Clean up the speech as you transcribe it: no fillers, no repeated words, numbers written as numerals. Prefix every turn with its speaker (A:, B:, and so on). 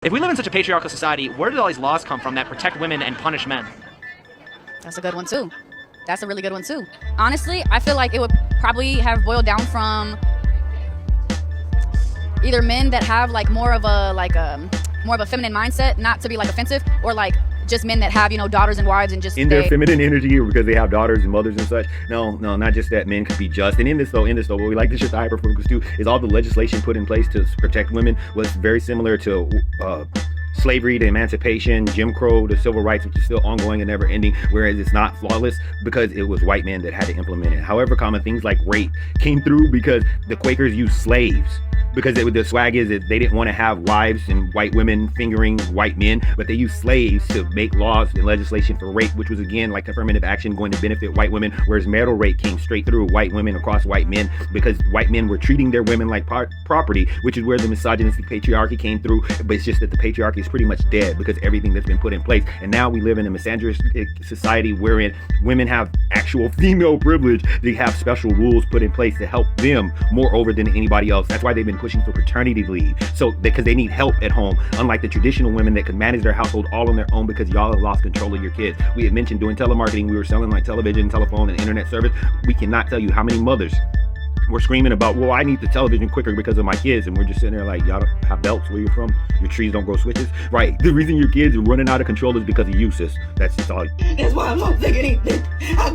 A: If we live in such a patriarchal society, where did all these laws come from that protect women and punish men?
B: That's a good one too. That's a really good one too. Honestly, I feel like it would probably have boiled down from either men that have like more of a feminine mindset, not to be like offensive, or like just men that have, daughters and wives and just
C: in their feminine energy, or because they have daughters and mothers and such. No, not just that. Men could be just. And in this though, what we like to just hyper focus to is all the legislation put in place to protect women was very similar to slavery, to emancipation, Jim Crow, to civil rights, which is still ongoing and never ending, whereas it's not flawless because it was white men that had to implement it. However, common things like rape came through because the Quakers used slaves. Because the swag is that they didn't want to have wives and white women fingering white men, but they used slaves to make laws and legislation for rape, which was again like affirmative action going to benefit white women, whereas marital rape came straight through white women across white men because white men were treating their women like property, which is where the misogynistic patriarchy came through. But it's just that the patriarchy is pretty much dead because everything that's been put in place. And now we live in a misogynistic society wherein women have actual female privilege. They have special rules put in place to help them more over than anybody else. That's why they've been pushing for paternity leave, so because they need help at home, unlike the traditional women that could manage their household all on their own because y'all have lost control of your kids. We had mentioned doing telemarketing, we were selling like television, telephone, and internet service. We cannot tell you how many mothers were screaming about, well, I need the television quicker because of my kids, and we're just sitting there like, y'all don't have belts where you're from, your trees don't grow switches, right? The reason your kids are running out of control is because of you, sis. That's just all.
D: That's why I'm not thinking anything. I